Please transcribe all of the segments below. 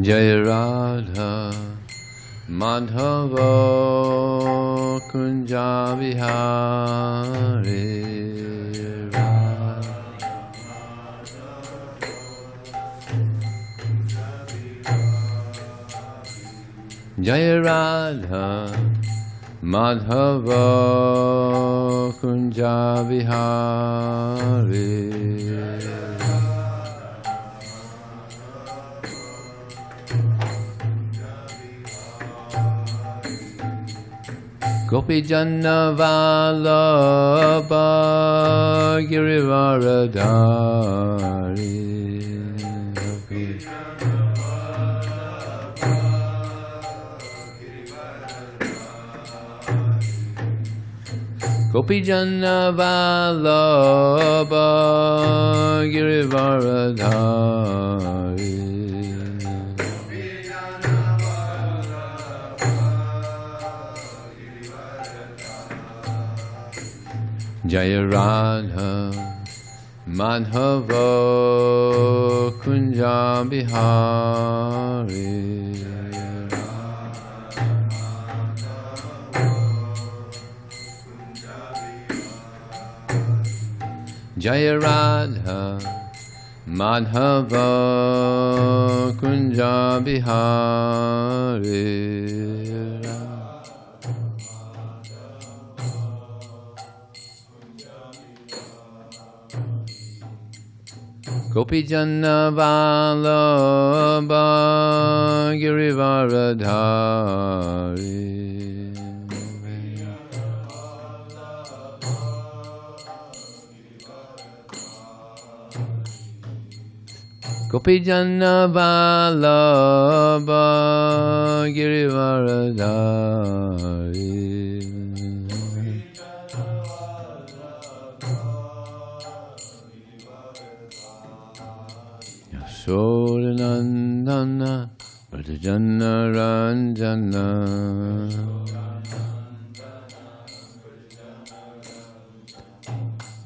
Jaya Radha Madhava Kunja Vihare Jaya Radha Madhava Kunja Vihare Gopi Janna Vallabha Girivaradhari Gopi Janna Vallabha Girivaradhari Jaya Radha Madhava Kunja Bihari Jaya Radha Madhava Kunja Bihari Gopi Janna Vallabha Girivaradhari Gopi Janna Vallabha Girivaradhari Sodanandana Vratajanna Ranjana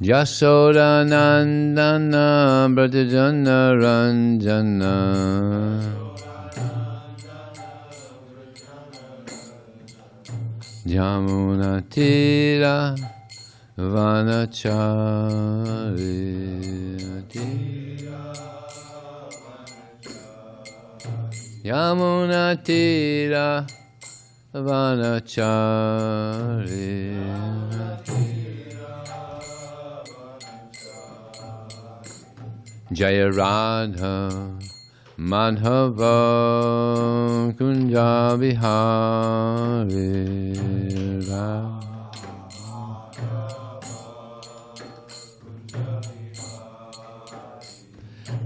Yasodanandana Vratajanna Ranjana Jamunatira Vanachari Yamuna Tira Vanachari Jaya Radha Madhava Kunja Vihare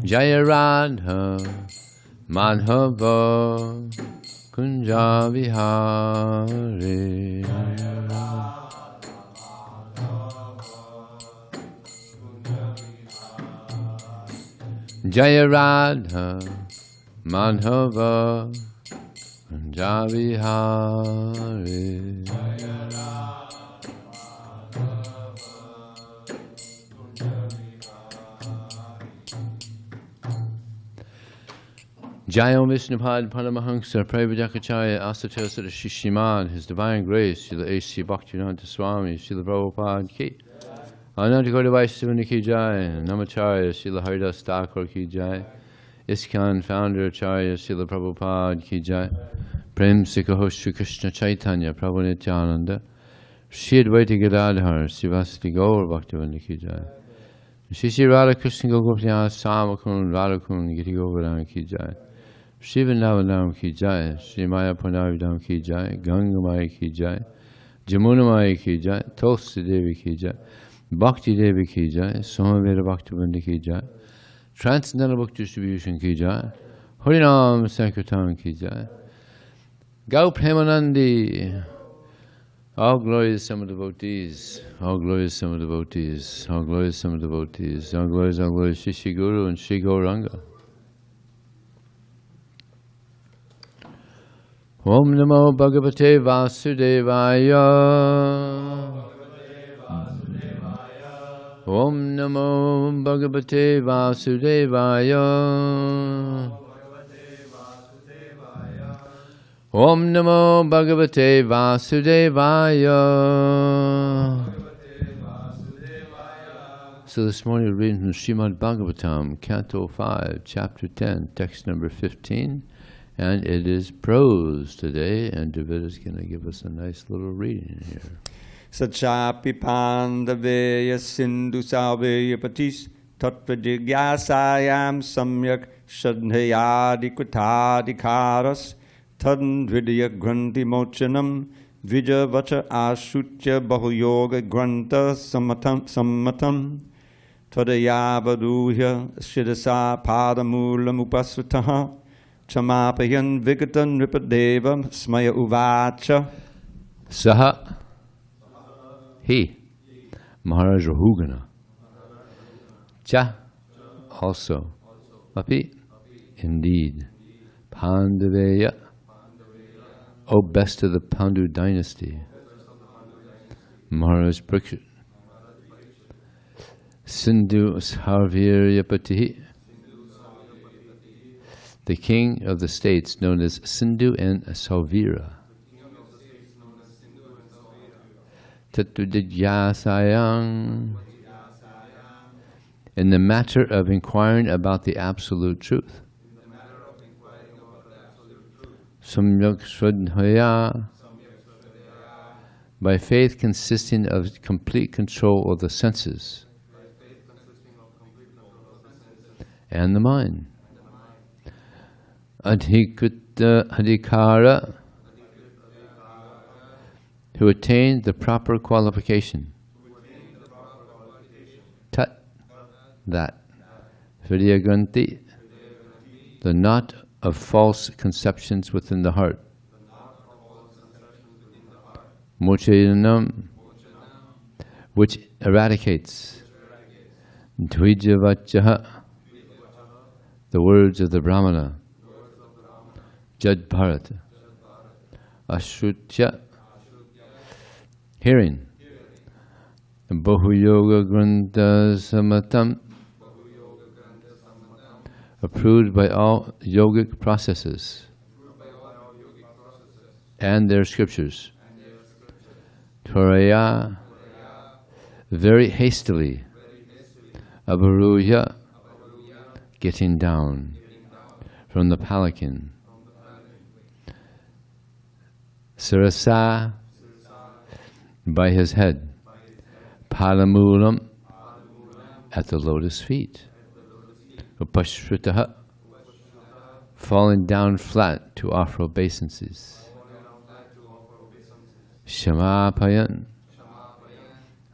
Jaya Radha Madhava Kunja Vihare Jaya Radha Madhava Kunja Vihare Jayam Vishnupad Paramahansa Prabhujakacharya Asatosara Shishiman, His Divine Grace, Srila HG Bhakti Swami, Srila Prabhupada Ki, Anantakota Vaishnava Ki Jai, Namacharya, Srila Haridas Thakur Ki Jai, ISKCON Founder Acharya, Srila Prabhupada Ki Jai, Prem Sikha Shri Krishna Chaitanya, Prabhu Nityananda, Shri Advaita Gadadhar, Sivasati Gaur Bhaktivinoda Ki Jai, Shri Radha Krishna Gopinath Samakun Radhakun Giti Govardhan Ki Jai, Shri Vrindavanam Ki Jai, Shri Maya Purnavidam Ki Jai, Ganga Maya Ki Jai, Jamuna Maya Ki Jai, Tulsi Devi Ki Jai, Bhakti Devi Ki Jai, Somaveda Bhaktivinoda Ki Jai, Transcendental Book Distribution Ki Jai, Harinam Sankirtan Ki Jai, Gau Premanandi, all glorious some devotees, all glorious some devotees, all glorious some devotees, all glorious Shri Guru and Shri Gauranga. Om Namo Bhagavate Vasudevaya. Om Namo Bhagavate Vasudevaya. Om Namo Bhagavate Vasudevaya. So this morning we're reading from Srimad Bhagavatam, Canto 5, Chapter 10, text number 15. And it is prose today, and David is going to give us a nice little reading here. Sachapi pandaveya sindhu salveya patis tattva jijñāsāyam samyak shadhayadi kutadikaras tadvidya granthi mochanam vijavacha ashutya bahuyoga grantha sammatam tadayavaduhya shidasa padamulam upasvataha chamapayan vigata nripadevam smaya uvacha. Saha, he, Maharaja Rahugana. Cha, also. Api, indeed. Pandaveya, O best of the Pandu dynasty. Maharaj Parikshit. Sindhu Sarviryapati, the king of the states known as Sindhu and Sauvira. Jijñāsāyang, in the matter of inquiring about the absolute truth. Samyak Shraddhaya, by faith consisting of complete control of the senses and the mind. Adhikara, who attained the proper qualification. Tat, that. Vidyaganti, the knot of false conceptions within the heart. Mochayanam, which eradicates. Dvijavachaha, the words of the Brahmana. Jada Bharata. Ashrutya, hearing. Bahuyoga Grantha Sammatam, approved by all yogic processes and their scriptures. Tvaraya, very hastily. Abaruya, getting down from the palanquin. Sirasa, by his head. Palamulam, at the lotus feet. Upashritaha, falling down flat to offer obeisances. Shamapayan,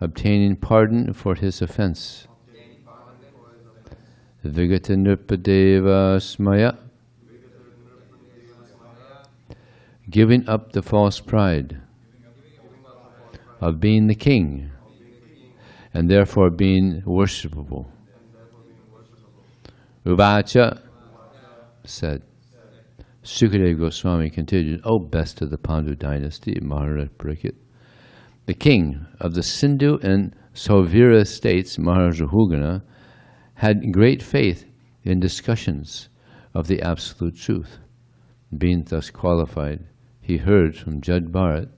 obtaining pardon for his offense. Vigata nripadeva smaya, giving up the false pride of being the king and therefore being worshipable. Uvacha, said. Sukadeva Goswami continued, O best of the Pandu dynasty, Maharaja Parikshit, the king of the Sindhu and Sauvira states, Maharaja Rahugana, had great faith in discussions of the absolute truth. Being thus qualified, he heard from Jada Bharata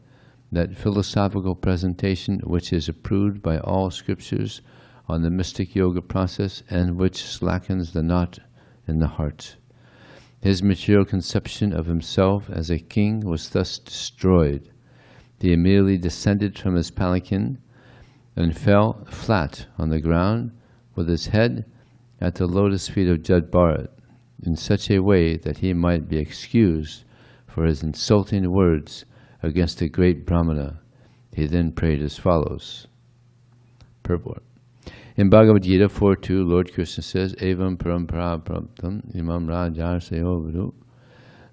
that philosophical presentation which is approved by all scriptures on the mystic yoga process and which slackens the knot in the heart. His material conception of himself as a king was thus destroyed. He immediately descended from his palanquin and fell flat on the ground with his head at the lotus feet of Jada Bharata in such a way that he might be excused for his insulting words against the great Brahmana. He then prayed as follows. Purport. In Bhagavad Gita 4.2, Lord Krishna says, Evam parampara praptam imam rajar seyovaru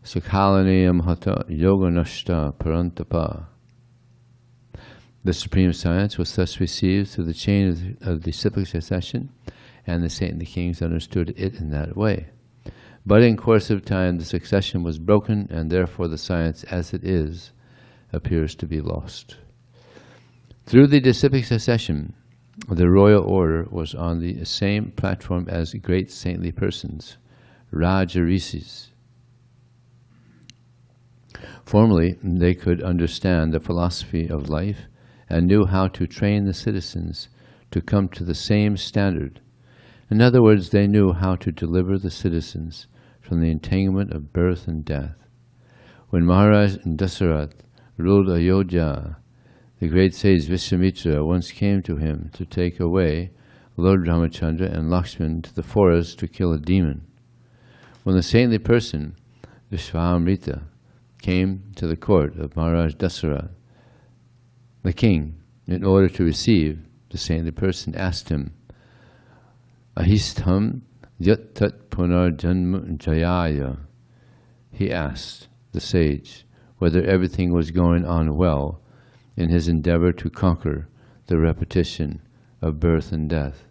sakhalaneyam hata yoga nashta parantapa. The supreme science was thus received through the chain of the cyclic succession, and the saintly kings understood it in that way. But in course of time, the succession was broken, and therefore the science as it is appears to be lost. Through the disciplic succession, the royal order was on the same platform as great saintly persons, Raja Rishis, Formerly, they could understand the philosophy of life and knew how to train the citizens to come to the same standard. In other words, they knew how to deliver the citizens from the entanglement of birth and death. When Maharaja Dasarath ruled Ayodhya, the great sage Vishwamitra once came to him to take away Lord Ramachandra and Lakshman to the forest to kill a demon. When the saintly person, Vishwamitra, came to the court of Maharaja Dasarath, the king, in order to receive the saintly person, asked him, Ahistham yat tat punarjanma jayaya. He asked the sage whether everything was going on well in his endeavor to conquer the repetition of birth and death.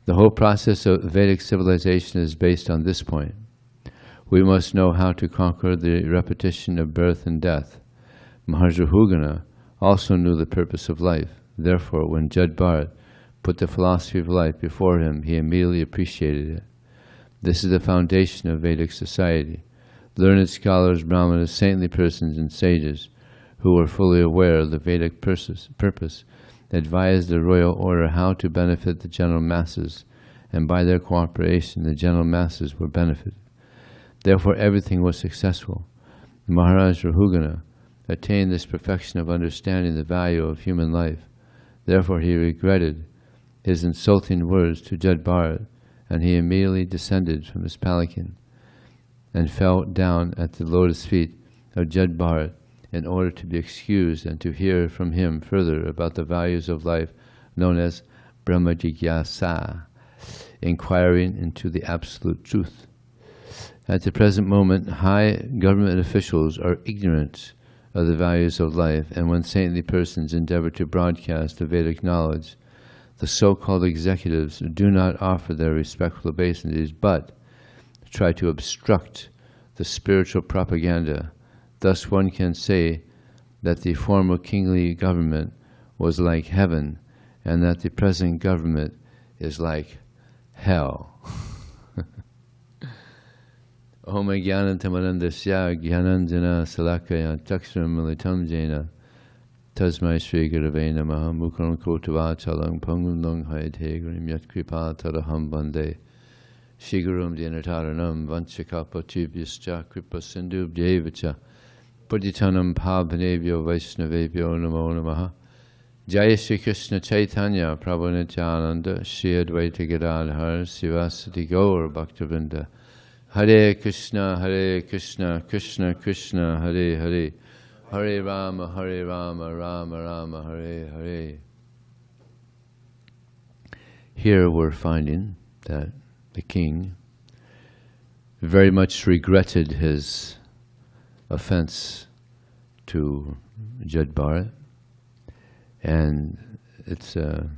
The whole process of Vedic civilization is based on this point. We must know how to conquer the repetition of birth and death. Maharaja Rahugana also knew the purpose of life. Therefore, when Jada Bharata put the philosophy of life before him, he immediately appreciated it. This is the foundation of Vedic society. Learned scholars, brahmanas, saintly persons, and sages who were fully aware of the Vedic purpose advised the royal order how to benefit the general masses, and by their cooperation the general masses were benefited. Therefore everything was successful. Maharaja Rahugana attained this perfection of understanding the value of human life. Therefore he regretted his insulting words to Jada Bharata, and he immediately descended from his palanquin and fell down at the lotus feet of Jada Bharata in order to be excused and to hear from him further about the values of life known as brahma jijñāsā, inquiring into the absolute truth. At the present moment, high government officials are ignorant of the values of life, and when saintly persons endeavor to broadcast the Vedic knowledge, the so-called executives do not offer their respectful obeisances, but try to obstruct the spiritual propaganda. Thus one can say that the former kingly government was like heaven, and that the present government is like hell. Om Jnanantamarandasya Jnananjana Salakaya Chakshram Militam Jena Tasmai Shri Gurave Namaha Mukharam Kotavachalam Pangum Long Hayate Yat Kripa Taraham Bande Shigurum Dinataranam Vanchakapatibhyascha Kripa Sindhu Bhyevacha Paditanam Pabhanebhyo Vaishnavebhyo Namo Namaha Jaya Shri Krishna Chaitanya Prabhu Nityananda Shri Advaita Gadadhar Sivasati Gaur Bhaktivinoda Hare Krishna, Krishna Krishna, Hare Hare, Hare Rama, Rama Rama, Hare Hare. Here we're finding that the king very much regretted his offense to Jada Bharata, and it's a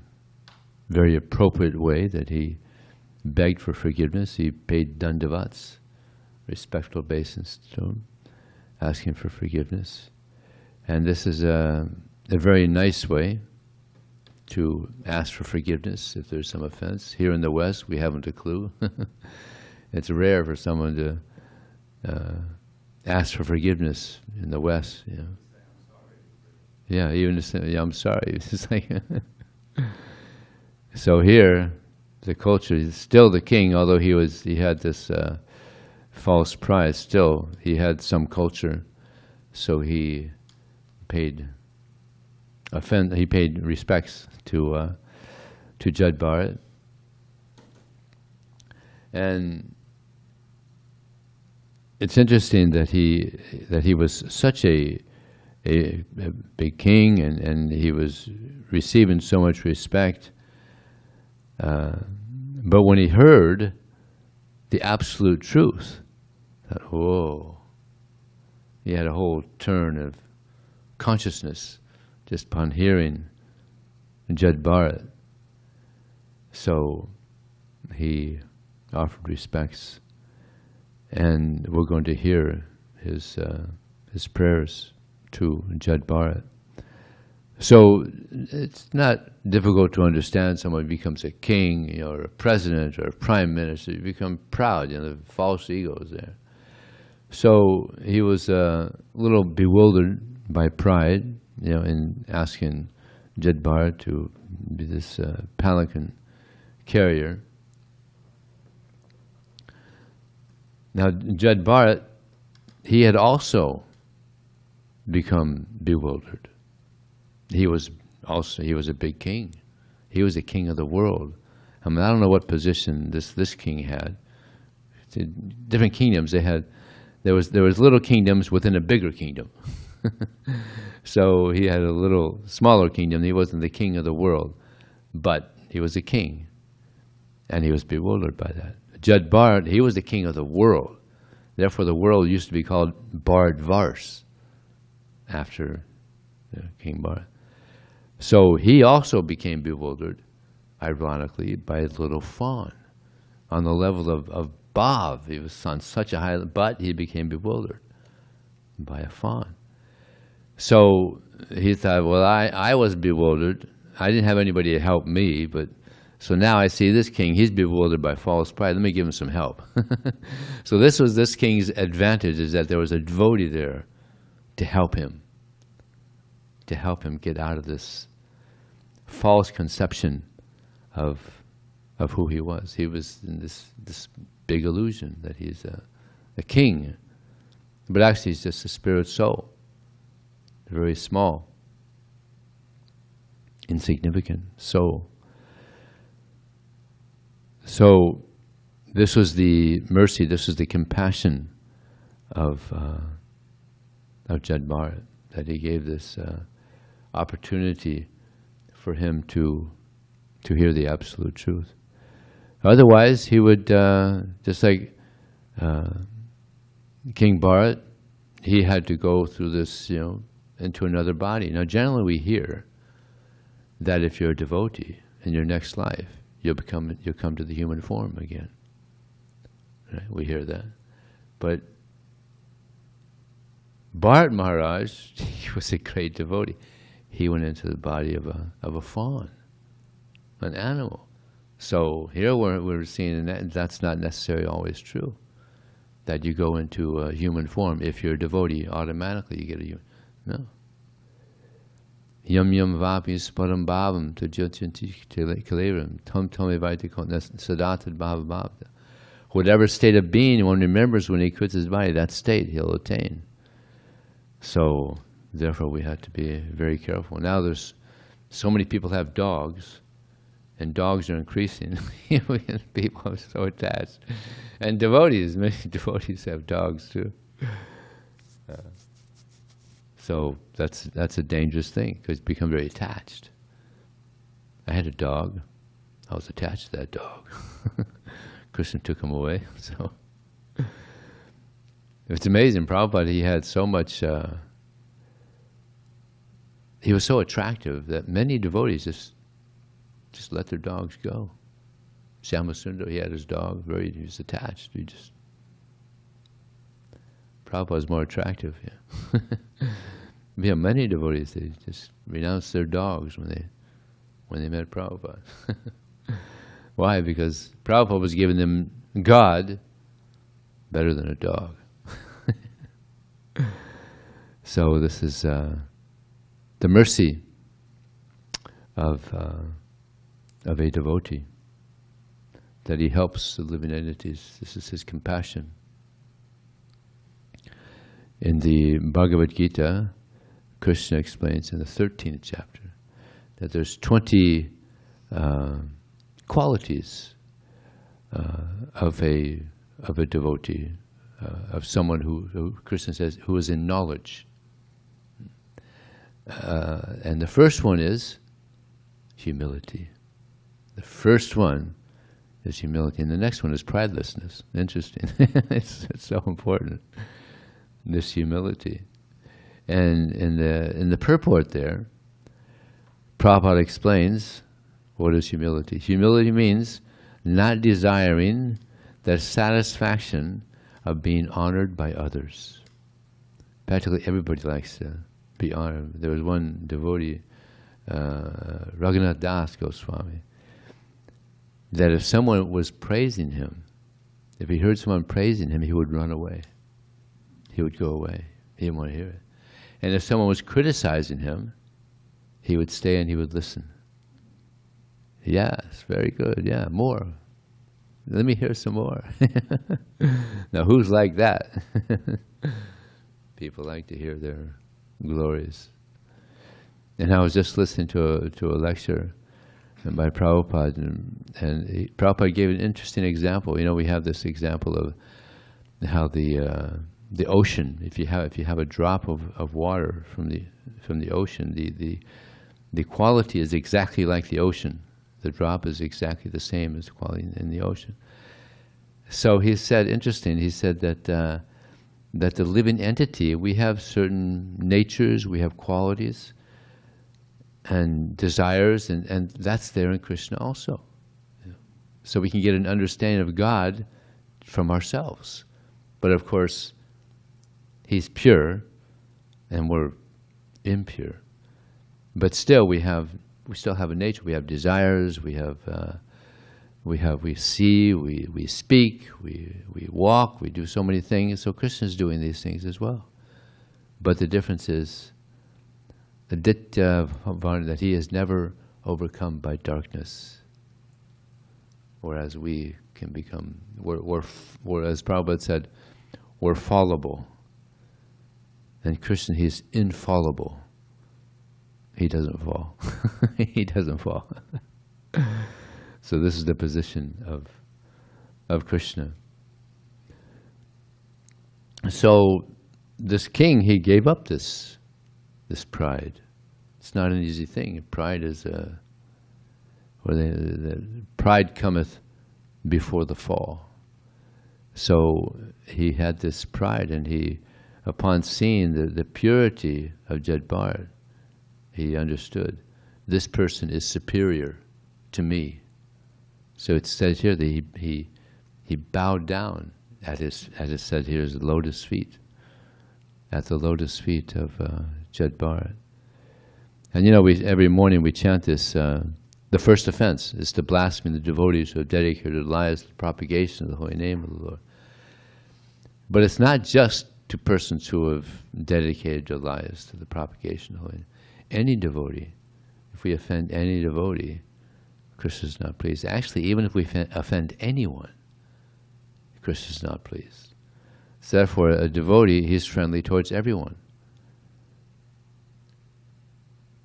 very appropriate way that he begged for forgiveness. He paid dandavats, respectful obeisance to him, asking for forgiveness. And this is a very nice way to ask for forgiveness if there's some offense. Here in the West, we haven't a clue. It's rare for someone to ask for forgiveness in the West. You know. Yeah, even to say, yeah, I'm sorry. It's like so here, the culture is still the king, although he had this false pride. Still, he had some culture, so he paid respects to Jada Bharata, and it's interesting that he was such a big king, and he was receiving so much respect. But when he heard the absolute truth, that, whoa, he had a whole turn of consciousness just upon hearing Jada Bharata. So he offered respects, and we're going to hear his prayers to Jada Bharata. So it's not difficult to understand someone becomes a king, or a president, or a prime minister. You become proud, the false ego is there. So he was a little bewildered by pride, in asking Jada Bharata to be this palanquin carrier. Now, Jada Bharata, he had also become bewildered. He was a big king. He was the king of the world. I mean, I don't know what position this king had. Different kingdoms they had. There was little kingdoms within a bigger kingdom. So he had a little smaller kingdom. He wasn't the king of the world, but he was a king, and he was bewildered by that. Jada Bharata, he was the king of the world. Therefore, the world used to be called Bharatvarsh after King Bharata. So he also became bewildered, ironically, by a little fawn on the level of Bhav. He was on such a high, but he became bewildered by a fawn. So he thought, well, I was bewildered. I didn't have anybody to help me, but so now I see this king, he's bewildered by false pride. Let me give him some help. So this was this king's advantage, is that there was a devotee there to help him get out of this false conception of who he was. He was in this big illusion that he's a king, but actually he's just a spirit soul, very small, insignificant soul. So this was the mercy, this was the compassion of Jada Bharata, that he gave this opportunity for him to hear the absolute truth. Otherwise, he would, just like King Bharata, he had to go through this, into another body. Now, generally we hear that if you're a devotee in your next life, you'll come to the human form again. Right? We hear that. But Bharata Maharaj, he was a great devotee. He went into the body of a fawn, an animal. So here we're seeing that's not necessarily always true, that you go into a human form. If you're a devotee, automatically you get a human. No. Yam yam vapi sparam bhavam tajyachanti kaleram tam tamivaiti sadatad bhava bhavta. Whatever state of being one remembers when he quits his body, that state he'll attain. So therefore we have to be very careful. Now there's so many people have dogs, and dogs are increasing. People are so attached. And devotees, many devotees have dogs too. So that's a dangerous thing, because you become very attached. I had a dog. I was attached to that dog. Krishna took him away. So it's amazing. Prabhupada, he had so much. He was so attractive that many devotees just let their dogs go. Shyamasundar, he had his dog. He was attached. Prabhupada was more attractive. Yeah. Yeah, many devotees, they just renounced their dogs when they met Prabhupada. Why? Because Prabhupada was giving them God better than a dog. So this is the mercy of a devotee, that he helps the living entities. This is his compassion. In the Bhagavad Gita, Krishna explains in the 13th chapter that there's 20 qualities of a devotee, of someone who Krishna says, who is in knowledge. And the first one is humility. The first one is humility, and the next one is pridelessness. Interesting. It's so important, this humility. And in the purport there, Prabhupada explains what is humility. Humility means not desiring the satisfaction of being honored by others. Practically everybody likes to be honored. There was one devotee, Raghunath Das Goswami, that if someone was praising him, if he heard someone praising him, he would run away. he would go away. He didn't want to hear it. And if someone was criticizing him, he would stay and he would listen. Yes, very good. Yeah, more. Let me hear some more. Now, who's like that? People like to hear their glories. And I was just listening to a lecture by Prabhupada, and Prabhupada gave an interesting example. You know, we have this example of how the ocean, if you have a drop of water from the ocean, the quality is exactly like the ocean. The drop is exactly the same as the quality in the ocean. So he said, interesting, he said that the living entity, we have certain natures, we have qualities and desires, and that's there in Krishna also. So we can get an understanding of God from ourselves. But of course, he's pure and we're impure. But still we still have a nature. We have desires. We see. We speak. We walk. We do so many things. So Krishna's doing these things as well. But the difference is that he is never overcome by darkness. Whereas we can become, as Prabhupada said, we're fallible. And Krishna, he's infallible. He doesn't fall. He doesn't fall. So this is the position of Krishna. So this king, he gave up this pride. It's not an easy thing. Pride is pride cometh before the fall. So he had this pride, and he, upon seeing the purity of Jada Bharata, he understood, this person is superior to me. So it says here that he bowed down at his, as it said here, his lotus feet, at the lotus feet of Jada Bharata. And you know, every morning we chant this, the first offense is to blaspheme the devotees who have dedicated their lives to the propagation of the holy name of the Lord. But it's not just to persons who have dedicated their lives to the propagation of the holy name. Any devotee, if we offend any devotee, Krishna is not pleased. Actually, even if we offend anyone, Krishna is not pleased. So therefore, a devotee, he's friendly towards everyone.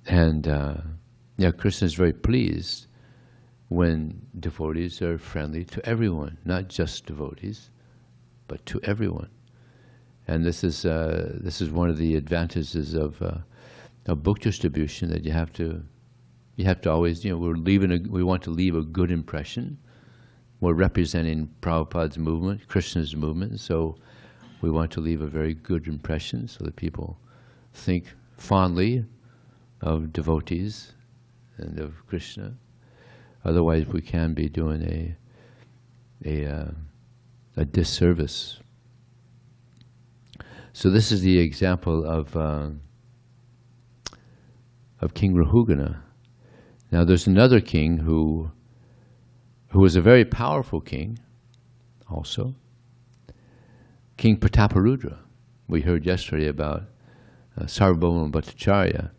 And Krishna is very pleased when devotees are friendly to everyone, not just devotees, but to everyone. And this is one of the advantages of book distribution, that you have to always, you know, we want to leave a good impression. We're representing Prabhupada's movement, Krishna's movement, so we want to leave a very good impression so that people think fondly of devotees and of Krishna. Otherwise, we can be doing a disservice. So this is the example of King Rahugana. Now there's another king who was a very powerful king also, King Prataparudra. We heard yesterday about Sarvabhauma Bhattacharya.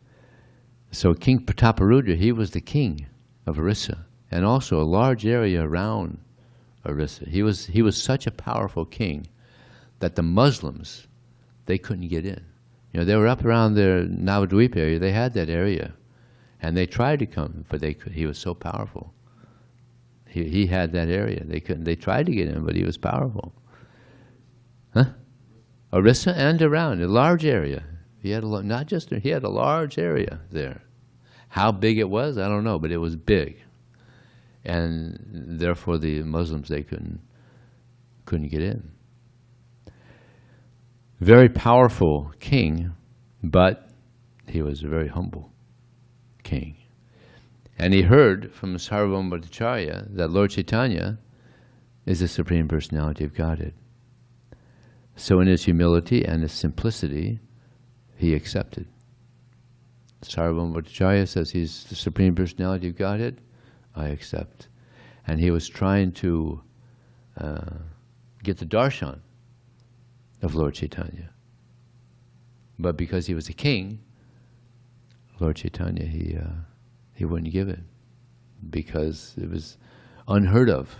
So King Prataparudra, he was the king of Orissa, and also a large area around Orissa. He was such a powerful king that the Muslims, they couldn't get in. You know, they were up around the Navadvip area. They had that area, and they tried to come, but they could. He was so powerful. He had that area. They couldn't. They tried to get in, but he was powerful. Huh? Orissa and around a large area. He had he had a large area there. How big it was, I don't know, but it was big, and therefore the Muslims, they couldn't get in. Very powerful king, but he was a very humble king. And he heard from Sarvabhauma Bhattacharya that Lord Chaitanya is the Supreme Personality of Godhead. So in his humility and his simplicity, he accepted. Sarvabhauma Bhattacharya says he's the Supreme Personality of Godhead, I accept. And he was trying to get the darshan of Lord Chaitanya. But because he was a king, Lord Chaitanya, he wouldn't give it, because it was unheard of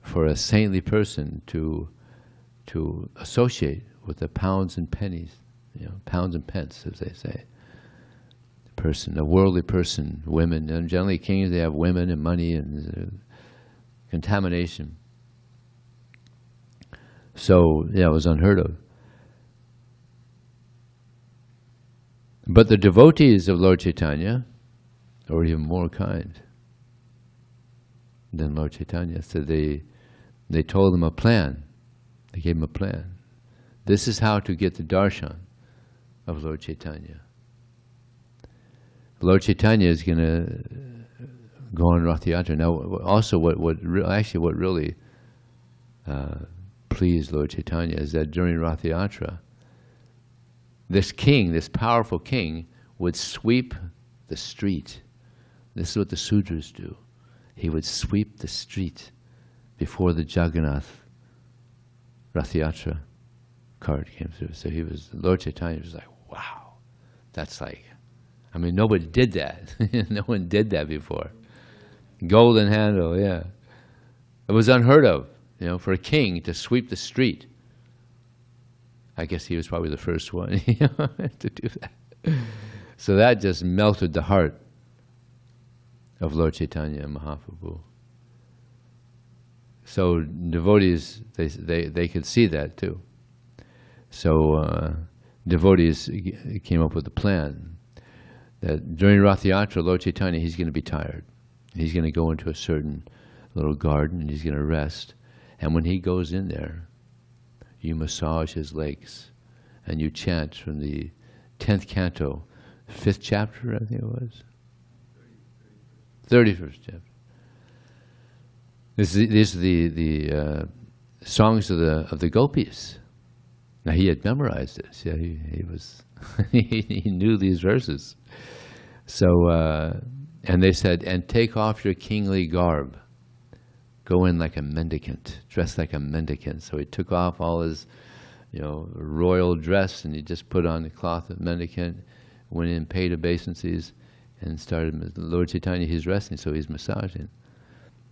for a saintly person to associate with the pounds and pennies, pounds and pence, as they say. Person, a worldly person, women, and generally kings, they have women and money and contamination. So, yeah, it was unheard of. But the devotees of Lord Chaitanya are even more kind than Lord Chaitanya. So they told him a plan. They gave him a plan. This is how to get the darshan of Lord Chaitanya. Lord Chaitanya is going to go on Rath Yatra. Now, also what really pleased Lord Chaitanya is that during Rath Yatra, this king, this powerful king, would sweep the street. This is what the Sudras do. He would sweep the street before the Jagannath Rath Yatra cart came through. So Lord Chaitanya was like, wow, that's like, I mean, nobody did that. No one did that before. Golden handle, yeah. It was unheard of, for a king to sweep the street. I guess he was probably the first one to do that. So that just melted the heart of Lord Chaitanya Mahaprabhu. So devotees, they could see that too. So devotees came up with a plan that during Rath Yatra, Lord Chaitanya, he's going to be tired. He's going to go into a certain little garden and he's going to rest. And when he goes in there, you massage his legs and you chant from the 10th canto, 5th chapter, I think it was. 31st chapter. These are the songs of the gopis. Now he had memorized this. Yeah, he was he knew these verses. So and they said, and take off your kingly garb. Go in like a mendicant, dress like a mendicant. So he took off all his, royal dress, and he just put on the cloth of mendicant, went in, paid obeisances, and started. Lord Chaitanya, he's resting, so he's massaging,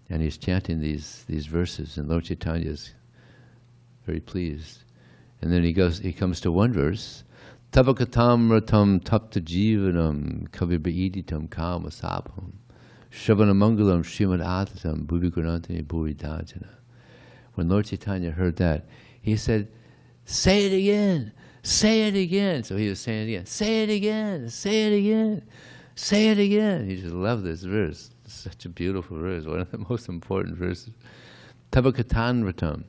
and he's chanting these verses, and Lord Chaitanya is very pleased. And then he comes to one verse, Tavakatam ratam tapta jivanam kavirbaiditam kama sabham Shravanamangalam Srimad Bhagavatam Bhuvikarantani Bhuridajana. When Lord Chaitanya heard that, he said, say it again, say it again. So he was saying it again, say it again, say it again, say it again. He just loved this verse. It's such a beautiful verse, one of the most important verses. Tavakatanratam,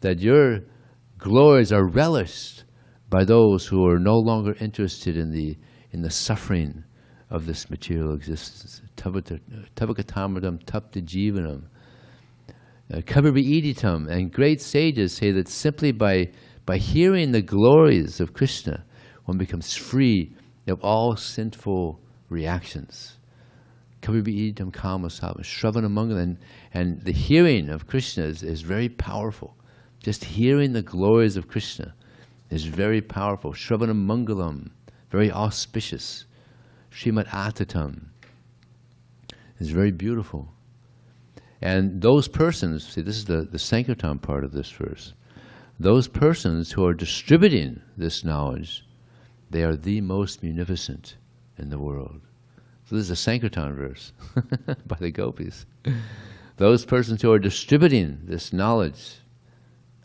that your glories are relished by those who are no longer interested in the suffering of this material existence. Tavakatamradam tapta jivanam. Kavirviiditam, and great sages say that simply by hearing the glories of Krishna, one becomes free of all sinful reactions. Kavirviiditam kama sabha, Shravanamangalam, and the hearing of Krishna is very powerful. Just hearing the glories of Krishna is very powerful. Shravanamangalam, very auspicious. Srimad Bhagavatam is very beautiful. And those persons, see, this is the Sankirtan part of this verse. Those persons who are distributing this knowledge, they are the most munificent in the world. So this is a Sankirtan verse by the gopis. Those persons who are distributing this knowledge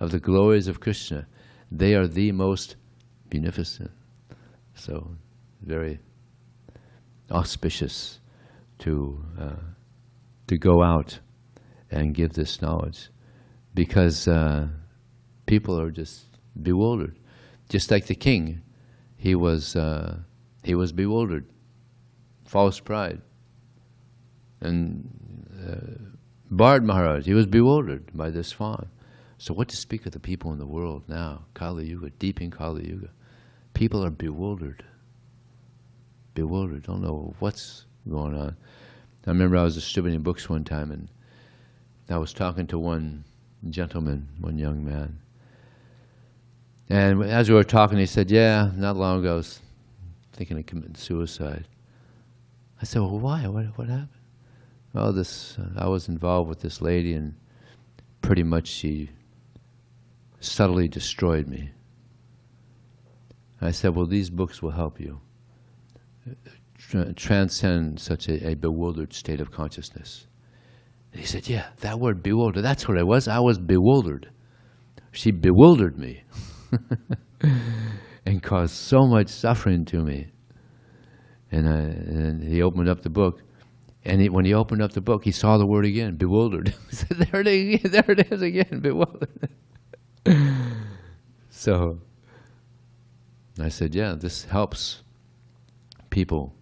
of the glories of Krishna, they are the most munificent. So, very auspicious to go out and give this knowledge, because people are just bewildered. Just like the king, he was bewildered, false pride. And Bharata Maharaj, he was bewildered by this fawn. So what to speak of the people in the world now, Kali Yuga, deep in Kali Yuga? People are bewildered. Bewildered, don't know what's going on. I remember I was distributing books one time, and I was talking to one gentleman, one young man, And as we were talking, he said, yeah, not long ago I was thinking of committing suicide. I said, well, why? What happened? Oh, I was involved with this lady, and pretty much she subtly destroyed me. I said, well, these books will help you transcend such a bewildered state of consciousness. And he said, yeah, that word bewildered, that's what I was. I was bewildered. She bewildered me and caused so much suffering to me. And he opened up the book, and when he opened up the book, he saw the word again, bewildered. He said, there it is again, bewildered. So I said, yeah, this helps people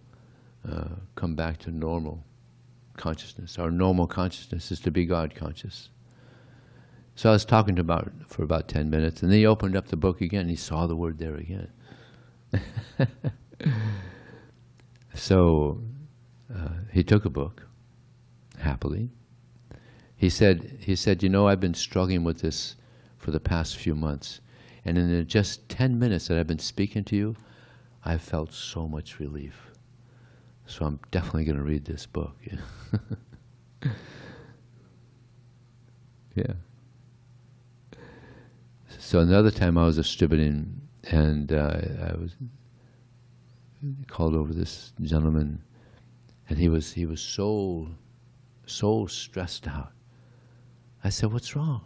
come back to normal consciousness. Our normal consciousness is to be God conscious. So I was talking for about 10 minutes, and then he opened up the book again, and he saw the word there again. So he took a book, happily. He said, you know, I've been struggling with this for the past few months, and in the just 10 minutes that I've been speaking to you, I've felt so much relief. So I'm definitely going to read this book. Yeah. So another time I was distributing, and I was called over this gentleman, and he was so stressed out. I said, what's wrong?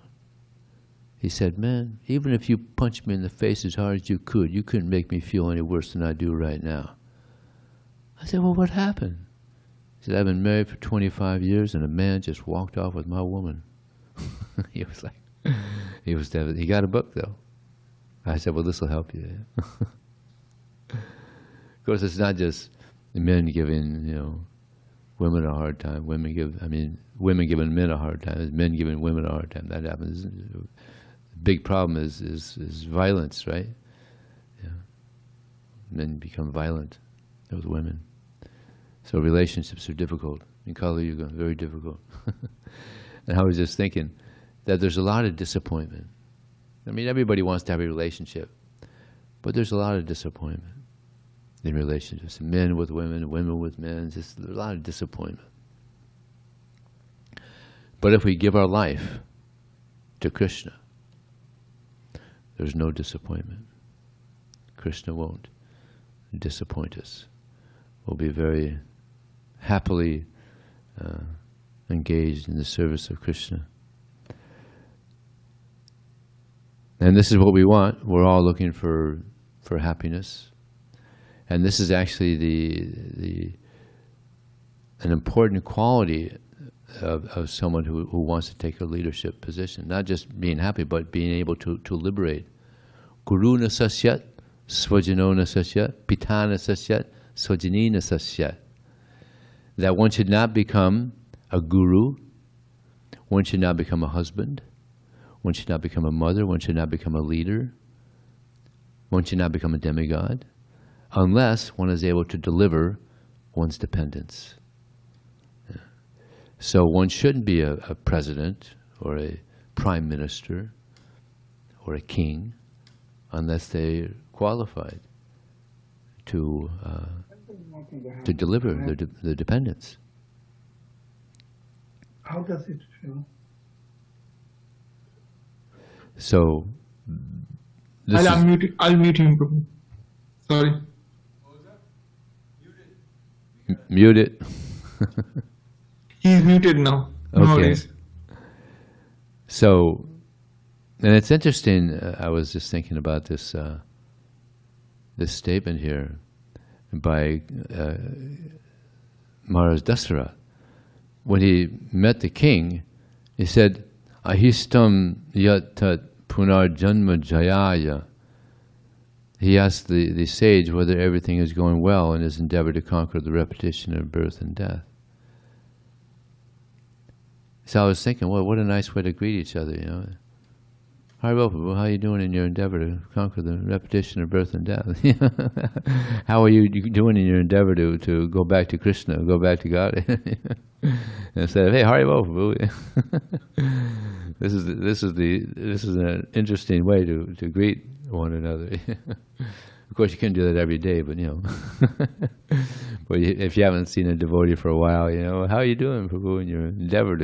He said, man, even if you punched me in the face as hard as you couldn't make me feel any worse than I do right now. I said, well, what happened? He said, I've been married for 25 years, and a man just walked off with my woman. He was like, he was devastated. He got a book, though. I said, well, this will help you. Of course, it's not just men giving, women a hard time. Women giving men a hard time. It's men giving women a hard time. That happens. The big problem is violence, right? Yeah. Men become violent with women. So relationships are difficult. In Kali Yuga, very difficult. And I was just thinking that there's a lot of disappointment. I mean, everybody wants to have a relationship, but there's a lot of disappointment in relationships. Men with women, women with men, just a lot of disappointment. But if we give our life to Krishna, there's no disappointment. Krishna won't disappoint us. We'll be very happily engaged in the service of Krishna. And this is what we want. We're all looking for happiness. And this is actually an important quality of someone who wants to take a leadership position. Not just being happy, but being able to liberate. Guru na sasyat, svajano na sasyat, pitana sasyat, svajani na sasyat. That one should not become a guru, one should not become a husband, one should not become a mother, one should not become a leader, one should not become a demigod, unless one is able to deliver one's dependence. Yeah. So one shouldn't be a president or a prime minister or a king unless they're qualified to deliver the dependence. How does it feel? So I'll mute him. Sorry. Mute it. He's muted now. No Okay. worries. So, and it's interesting. I was just thinking about this statement here by Maharaja Dasara. When he met the king, he said, "Ahistam yat tat punarjanma jayaya." He asked the sage whether everything is going well in his endeavor to conquer the repetition of birth and death. So I was thinking, well, what a nice way to greet each other, Haribo, how are you doing in your endeavor to conquer the repetition of birth and death? How are you doing in your endeavor to go back to Krishna, go back to God? Instead of, hey, Haribo. This is an interesting way to greet one another. Of course, you couldn't do that every day, but but if you haven't seen a devotee for a while, how are you doing, Prabhu? In your endeavor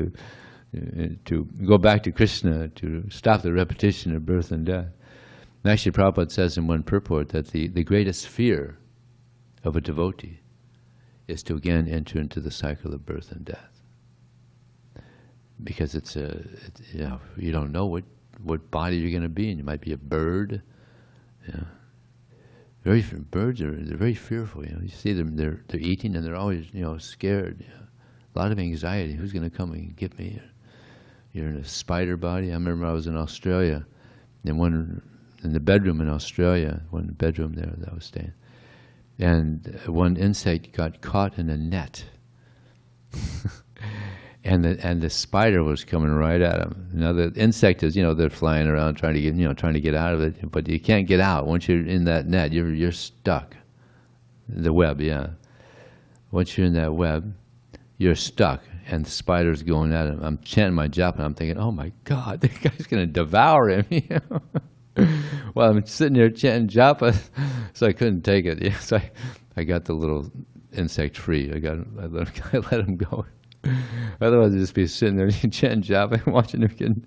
to go back to Krishna, to stop the repetition of birth and death. And actually, Prabhupada says in one purport that the greatest fear of a devotee is to again enter into the cycle of birth and death, because you don't know what body you're going to be in. You might be a bird. Birds they're very fearful. You see them, they're eating and they're always scared. A lot of anxiety. Who's going to come and get me? You're in a spider body. I remember I was in Australia, in the bedroom in Australia, one bedroom there that I was staying, and one insect got caught in a net. And the spider was coming right at him. Now the insect is, they're flying around trying to get out of it, but you can't get out. Once you're in that net, you're stuck. The web, yeah. Once you're in that web, you're stuck, and the spider's going at him. I'm chanting my japa, and I'm thinking, oh my God, this guy's going to devour him. Well, I'm sitting there chanting japa, so I couldn't take it. So I got the little insect free. I let him go. Otherwise, I'd just be sitting there chanting japa, watching him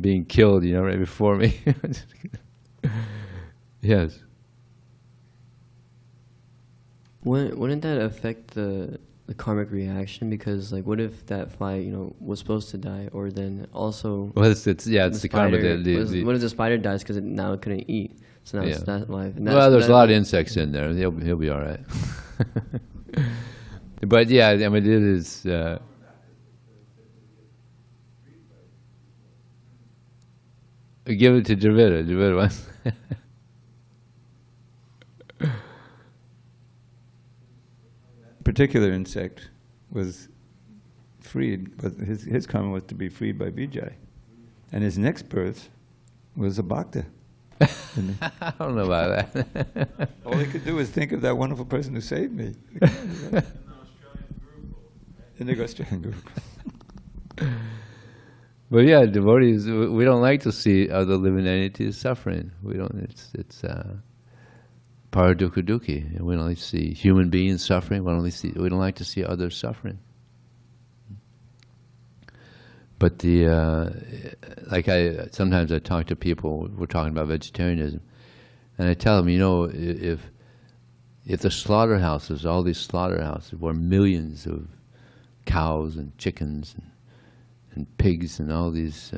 being killed, right before me. Yes. Wouldn't that affect the karmic reaction? Because what if that fly, was supposed to die, or then also? Well, it's the karma. What if the spider dies because now it couldn't eat? So now it's not life. Well, there's a lot of insects in there. He'll be all right. But yeah, I mean, it is. Give it to Dravida. Dravida wants. Particular insect was freed, but his karma was to be freed by Vijay, and his next birth was a bhakta. I don't know about that. All he could do was think of that wonderful person who saved me. In the Australian group. But yeah, devotees, we don't like to see other living entities suffering. We don't. It's paradukha dukhi. We don't like to see human beings suffering. We don't like to see others suffering. But sometimes I talk to people. We're talking about vegetarianism, and I tell them, if the slaughterhouses, all these slaughterhouses, where millions of cows and chickens and pigs and all these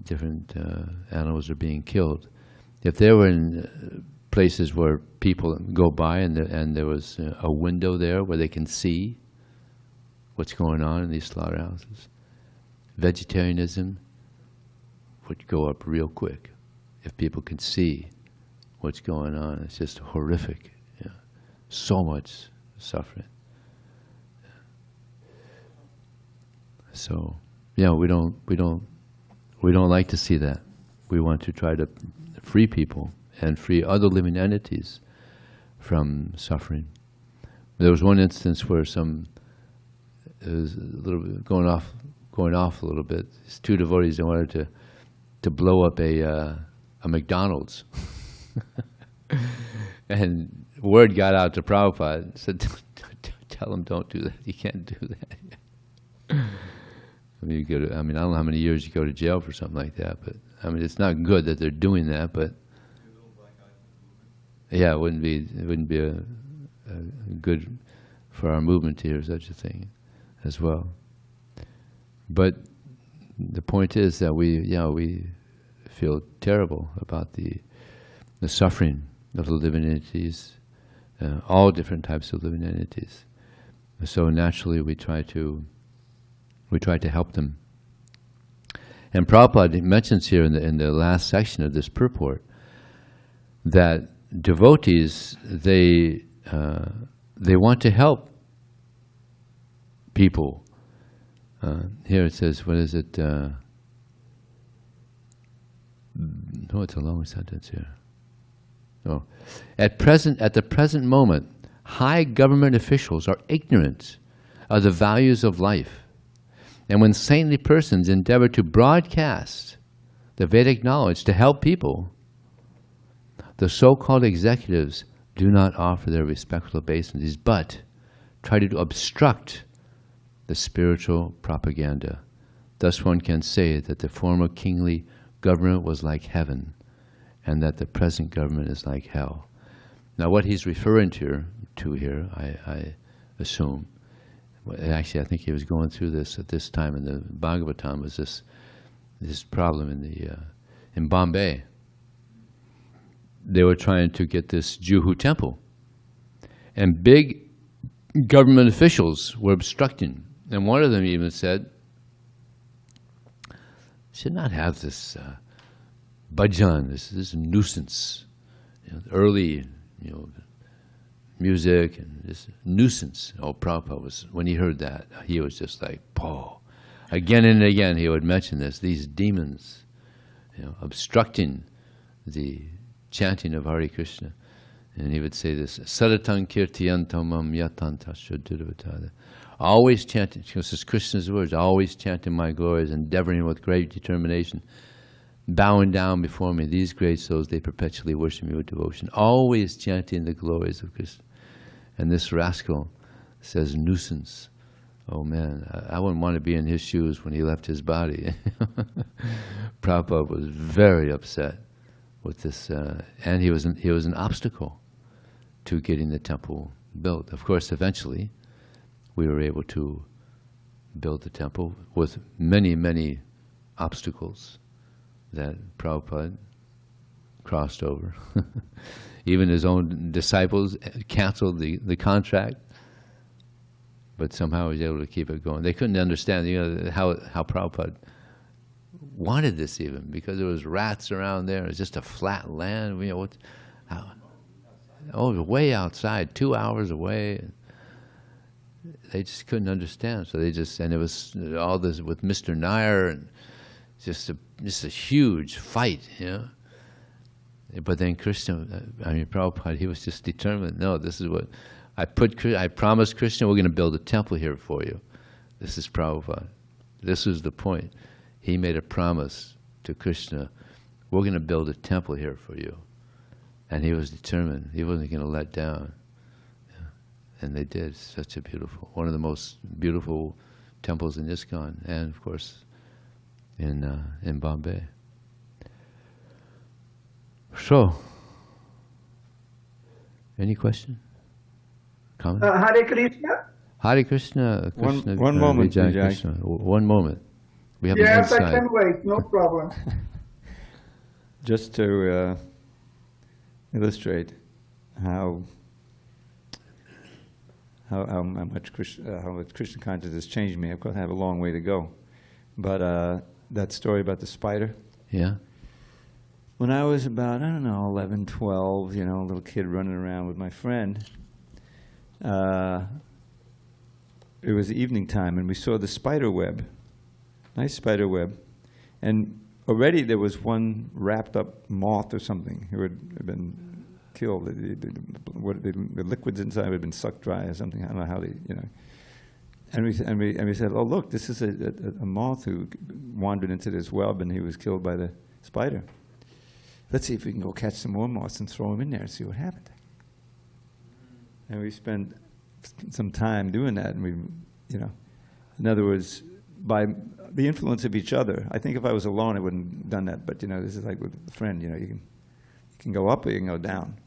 different animals are being killed, if they were in places where people go by and there was a window there where they can see what's going on in these slaughterhouses, vegetarianism would go up real quick. If people can see what's going on, it's just horrific. So much suffering. So, we don't like to see that. We want to try to free people and free other living entities from suffering. There was one instance where it was a little bit going off a little bit. These two devotees, they wanted to blow up a McDonald's, and word got out to Prabhupada. Said, "Tell them don't do that. You can't do that." I mean, I don't know how many years you go to jail for something like that, but I mean, it's not good that they're doing that. But yeah, it wouldn't be a good for our movement to hear such a thing as well. But the point is that we feel terrible about the suffering of the living entities, all different types of living entities. So naturally, we try to help them. And Prabhupada mentions here in the last section of this purport that devotees, they want to help people. Here it says, what is it? It's a long sentence here. Oh, at the present moment, high government officials are ignorant of the values of life. And when saintly persons endeavor to broadcast the Vedic knowledge to help people. The so-called executives do not offer their respectful obeisances, but try to obstruct the spiritual propaganda. Thus one can say that the former kingly government was like heaven, and that the present government is like hell. Now what he's referring to here, I assume, actually I think he was going through this at this time in the Bhagavatam, was this problem in Bombay. They were trying to get this Juhu temple, and big government officials were obstructing. And one of them even said, should not have this bhajan, this is a nuisance. Early music and this nuisance. Oh, Prabhupada when he heard that, he was just like, oh. Again and again he would mention this, these demons, obstructing the chanting of Hare Krishna. And he would say this, Saratang kirtiyantamam yatantasya. Always chanting, because it's Krishna's words, always chanting my glories, endeavoring with great determination, bowing down before me, these great souls, they perpetually worship me with devotion, always chanting the glories of Krishna. And this rascal says nuisance. Oh man, I wouldn't want to be in his shoes when he left his body. Prabhupada was very upset with this, and he was an obstacle to getting the temple built. Of course, eventually, we were able to build the temple with many, many obstacles that Prabhupada crossed over. Even his own disciples canceled the contract, but somehow he was able to keep it going. They couldn't understand, how Prabhupada wanted this even, because there was rats around there. It was just a flat land. It was way outside, 2 hours away. They just couldn't understand. So and it was all this with Mr. Nair, and just a huge fight, But then Krishna, Prabhupada, he was just determined. No, this is what I promised Krishna, we're going to build a temple here for you. This is Prabhupada. This was the point. He made a promise to Krishna, we're going to build a temple here for you. And he was determined. He wasn't going to let down. And they did. Such a one of the most beautiful temples in ISKCON, and of course in Bombay. So, any question? Comment? Hare Krishna. Hare Krishna. One moment, Vijaya Vijay. Krishna. One moment. We have Yes, an I insight. can wait. No problem. Just to illustrate how much Krishna consciousness has changed me. Of course, I have a long way to go. But that story about the spider. Yeah. When I was about, 11, 12, a little kid running around with my friend, it was evening time, and we saw the spider web, nice spider web. And already there was one wrapped up moth or something who had been killed. The liquids inside had been sucked dry or something. I don't know how they, And we said, oh look, this is a moth who wandered into this web and he was killed by the spider. Let's see if we can go catch some more moths and throw them in there and see what happened. And we spent some time doing that, and we, in other words, by the influence of each other. I think if I was alone, I wouldn't have done that. But this is like with a friend. You can go up or you can go down.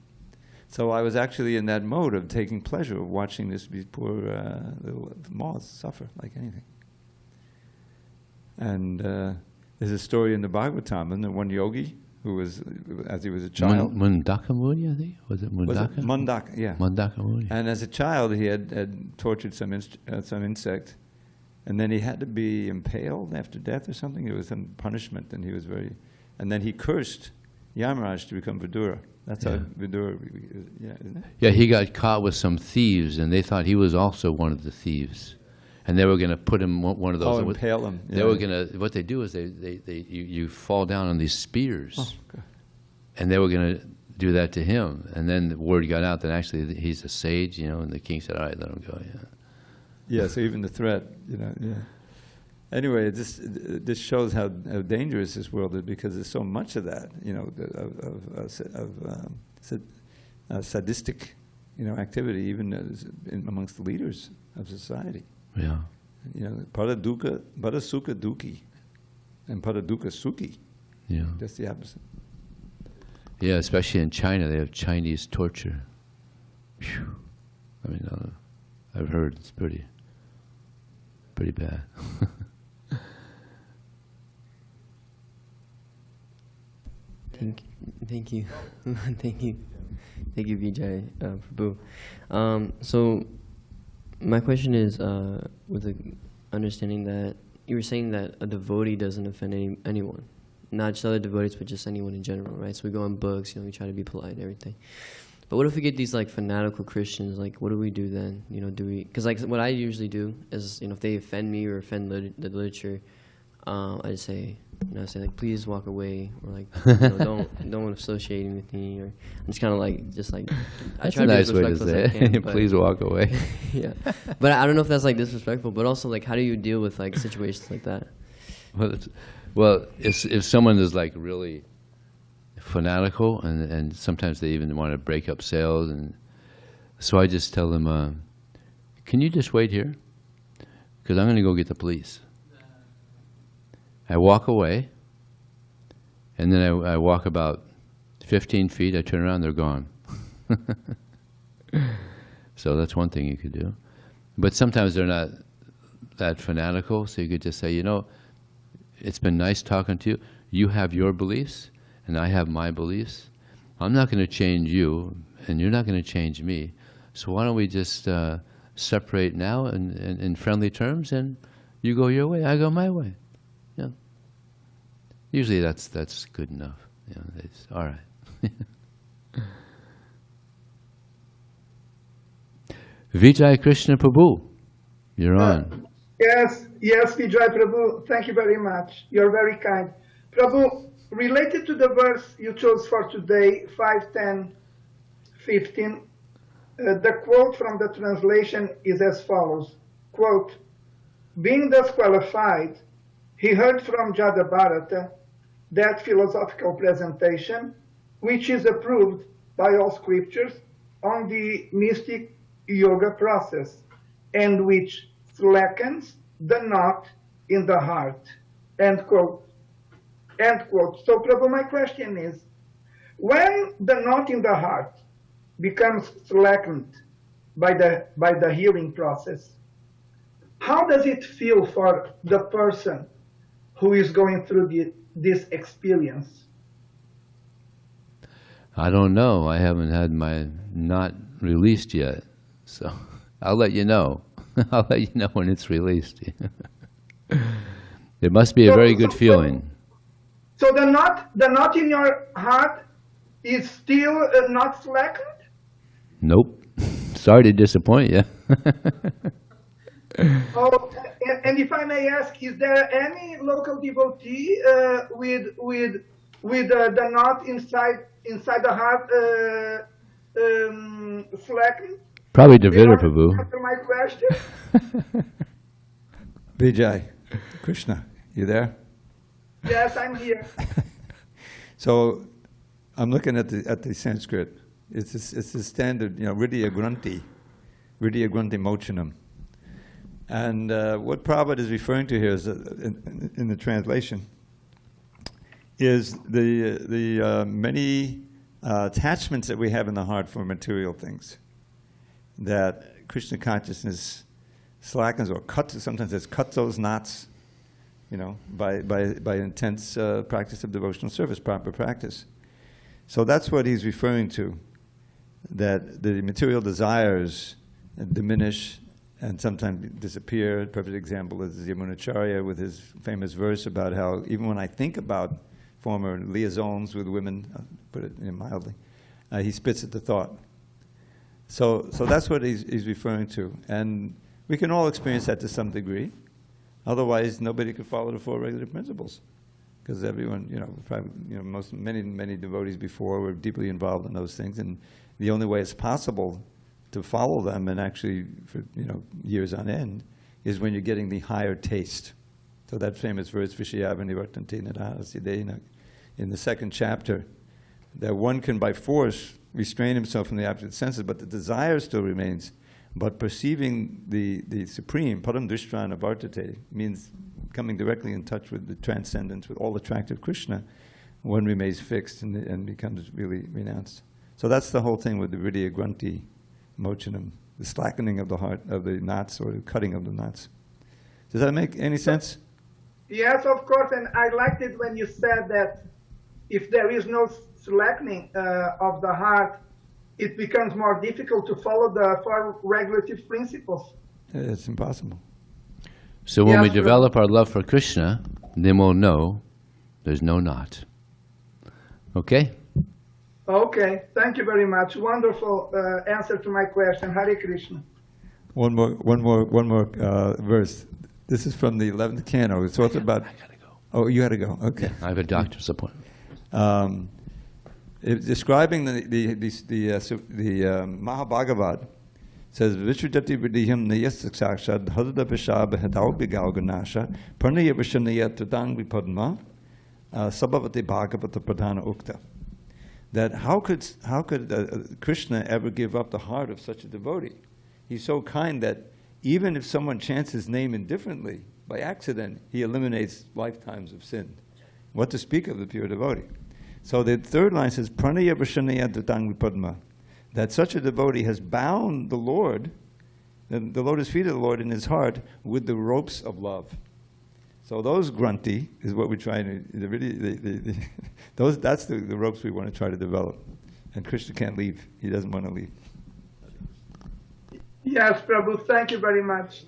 So I was actually in that mode of taking pleasure of watching these poor little moths suffer like anything. And there's a story in the Bhagavatam, and one yogi who was, as he was a child, Mundaka Muni, I think? Was it Mundaka? Mundaka, yeah. Mundaka Muni. And as a child, he had tortured some insect, and then he had to be impaled after death or something. It was some punishment, and and then he cursed Yamaraj to become Vidura. That's how Vidura, isn't it? Yeah, he got caught with some thieves, and they thought he was also one of the thieves. And they were going to put him one of those. Oh, impale him. They were going to. What they do is you fall down on these spears, okay. And they were going to do that to him. And then the word got out that actually he's a sage, and the king said, "All right, let him go." Yeah. Yeah. So even the threat, yeah. Anyway, this shows how dangerous this world is, because there's so much of that, you know, sadistic, you know, activity, even amongst the leaders of society. Yeah. You know, para sukha dukhi, and para dukkha sukhi. Yeah. That's the opposite. Yeah, especially in China, they have Chinese torture. Phew. I mean, I've heard it's pretty bad. Thank you, thank you, Vijay Prabhu. So my question is, with the understanding that you were saying that a devotee doesn't offend anyone, not just other devotees, but just anyone in general, right? So we go on books, you know, we try to be polite and everything. But what if we get these like fanatical Christians? Like, what do we do then? You know, do we? Because like what I usually do is, you know, if they offend me or offend the literature, I just say, you know, I say like, please walk away, or like, you know, don't associate with me, or I'm just kind of like, I try to be nice as way to respectful say as I can. it. Please walk away. Yeah, but I don't know if that's like disrespectful. But also, like, how do you deal with like situations like that? Well, if someone is like really fanatical, and sometimes they even want to break up sales, and so I just tell them, can you just wait here? Because I'm going to go get the police. I walk away, and then I walk about 15 feet, I turn around, they're gone. So that's one thing you could do. But sometimes they're not that fanatical, so you could just say, you know, it's been nice talking to you. You have your beliefs, and I have my beliefs. I'm not going to change you, and you're not going to change me. So why don't we just separate now in friendly terms, and you go your way, I go my way. Yeah. Usually that's good enough. You know, it's all right. Vijay Krishna Prabhu, you're on. Yes, Vijay Prabhu, thank you very much. You're very kind. Prabhu, related to the verse you chose for today, 5:10:15, the quote from the translation is as follows, quote, being thus qualified, he heard from Jada Bharata that philosophical presentation, which is approved by all scriptures on the mystic yoga process, and which slackens the knot in the heart, end quote. End quote. So, Prabhu, my question is, when the knot in the heart becomes slackened by the healing process, how does it feel for the person who is going through this experience? I don't know. I haven't had my knot released yet, so I'll let you know. I'll let you know when it's released. It must be a very good feeling. So the knot in your heart is still not slackened? Nope. Sorry to disappoint you. Oh, and if I may ask, is there any local devotee with the knot inside the heart slackened? Probably Devita Prabhu. Answer my question. Vijay, Krishna, you there? Yes, I'm here. So I'm looking at the Sanskrit. It's the standard, you know, Hridaya Granthi Mochanam. And what Prabhupada is referring to here is, in the translation, is the many attachments that we have in the heart for material things, that Krishna consciousness slackens or cuts, sometimes it cuts those knots, you know, by intense practice of devotional service, proper practice. So that's what he's referring to, that the material desires diminish and sometimes disappear. A perfect example is Yamunacharya with his famous verse about how even when I think about former liaisons with women, put it mildly, he spits at the thought. So that's what he's referring to. And we can all experience that to some degree. Otherwise, nobody could follow the four regular principles. Because everyone, many devotees before were deeply involved in those things. And the only way it's possible to follow them, and actually for years on end, is when you're getting the higher taste. So that famous verse, Vishayavani Vartanti Nadhasidena, in the second chapter, that one can by force restrain himself from the object senses, but the desire still remains. But perceiving the supreme, param drishrana vartate, means coming directly in touch with the transcendence, with all attractive Krishna, one remains fixed and becomes really renounced. So that's the whole thing with the Vidya Granti Mochanam, the slackening of the heart, of the knots, or the cutting of the knots. Does that make any sense? Yes, of course, and I liked it when you said that if there is no slackening of the heart, it becomes more difficult to follow the four regulative principles. It's impossible. So when we Yes, develop our love for Krishna, then we'll know there's no knot. Okay? Okay, thank you very much. Wonderful answer to my question. Hare Krishna. One more verse. This is from the 11th canto. It's also about. I gotta go. Oh, you had to go. Okay. I have a doctor's appointment. Describing the Mahabhagavat, says Vishudati Vidiham Nayasakshad Hadada Vishab Hadau Bigalganasha Parnaya Vishanaya Tadang Vipadma Sabhavati Bhagavata Pradhana Ukta. That how could Krishna ever give up the heart of such a devotee? He's so kind that even if someone chants his name indifferently, by accident, he eliminates lifetimes of sin. What to speak of the pure devotee? So the third line says, Pranaya Vashanaya Dadang Vipadma, that such a devotee has bound the Lord, the lotus feet of the Lord in his heart, with the ropes of love. So those grunty is what we're trying to, that's the ropes we want to try to develop. And Krishna can't leave. He doesn't want to leave. Yes, Prabhu, thank you very much.